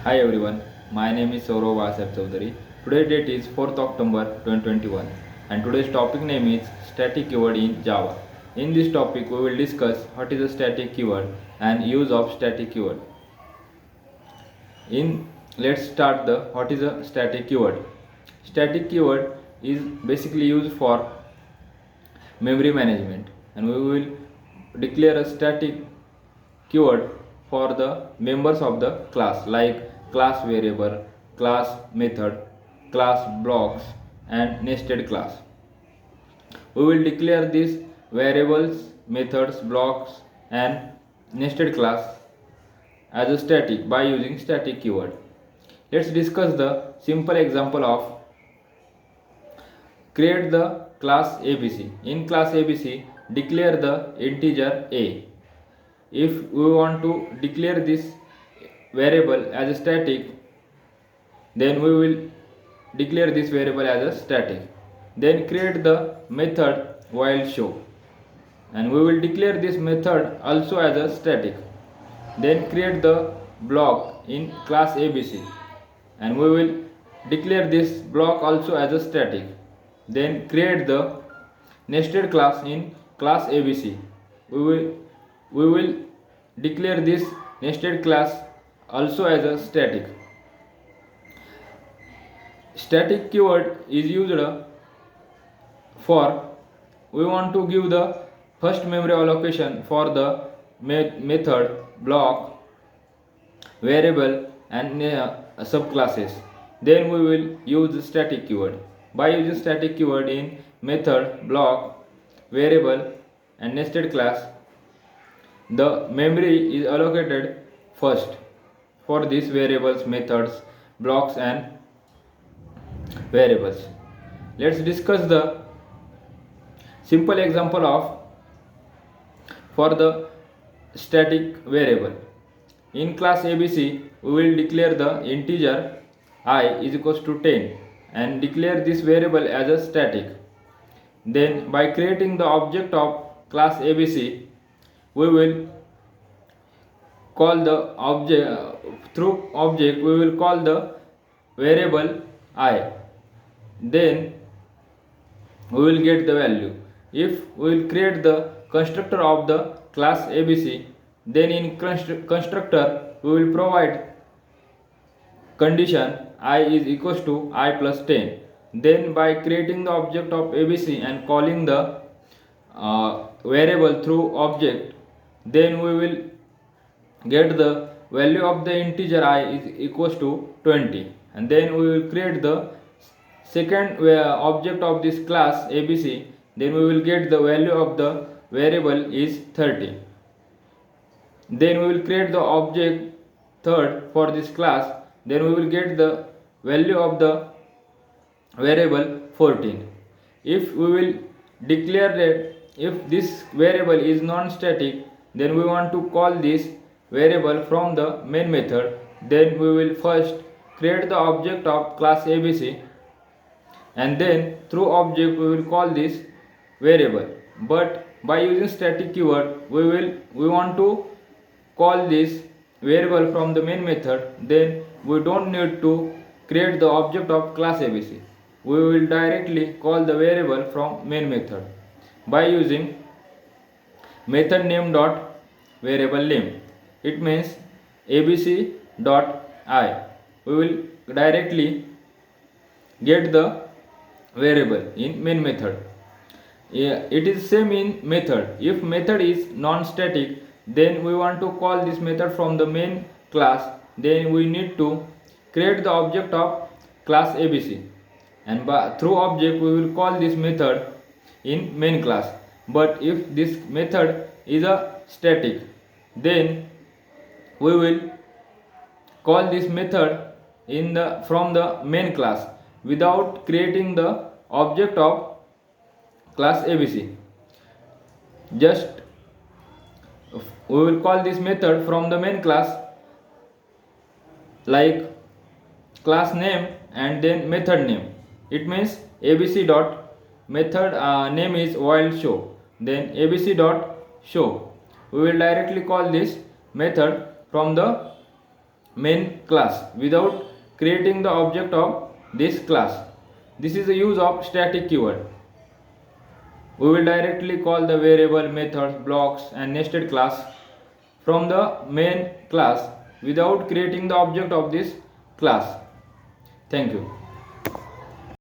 Hi everyone, my name is Saurav Asif Chaudhary. Today's date is 4th October 2021 and today's topic name is static keyword in Java. In this topic we will discuss what is a static keyword and use of static keyword. Let's start the what is a static keyword. Static keyword is basically used for memory management and we will declare a static keyword for the members of the class like class variable, class method, class blocks and nested class. We will declare these variables, methods, blocks and nested class as a static by using static keyword. Let's discuss the simple example of create the class ABC. In class ABC, declare the integer a. If we want to declare this variable as a static, then we will declare this variable as a static. Then create the method while show and we will declare this method also as a static. Then create the block in class ABC and we will declare this block also as a static. Then create the nested class in class ABC. We will declare this nested class also as a static. Static keyword is used for we want to give the first memory allocation for the method, block, variable and subclasses. Then we will use static keyword. By using static keyword in method, block, variable and nested class, the memory is allocated first for these variables, methods, blocks and variables. Let's discuss the simple example of for the static variable. In class ABC, we will declare the integer I is equals to 10 and declare this variable as a static. Then by creating the object of class ABC, we will call the object through object we will call the variable I. Then we will get the value. If we will create the constructor of the class ABC, then in constructor we will provide condition I is equals to I plus 10. Then by creating the object of ABC and calling the variable through object, then we will get the value of the integer I is equals to 20 and then we will create the second object of this class ABC, then we will get the value of the variable is 30. Then we will create the object third for this class, then we will get the value of the variable 14. If we will declare that if this variable is non-static, then we want to call this variable from the main method, then we will first create the object of class ABC and then through object we will call this variable. But by using static keyword we want to call this variable from the main method, then we don't need to create the object of class ABC. We will directly call the variable from main method by using method name dot variable name. It means abc dot I. We will directly get the variable in main method. It is same in method. If method is non-static, then we want to call this method from the main class, then we need to create the object of class ABC and through object we will call this method in main class. But if this method is a static, then we will call this method from the main class without creating the object of class ABC. Just we will call this method from the main class like class name and then method name. It means abc dot method name is while show, then abc dot show. We will directly call this method from the main class without creating the object of this class. This is the use of static keyword. We will directly call the variable, methods, blocks and nested class from the main class without creating the object of this class. Thank you.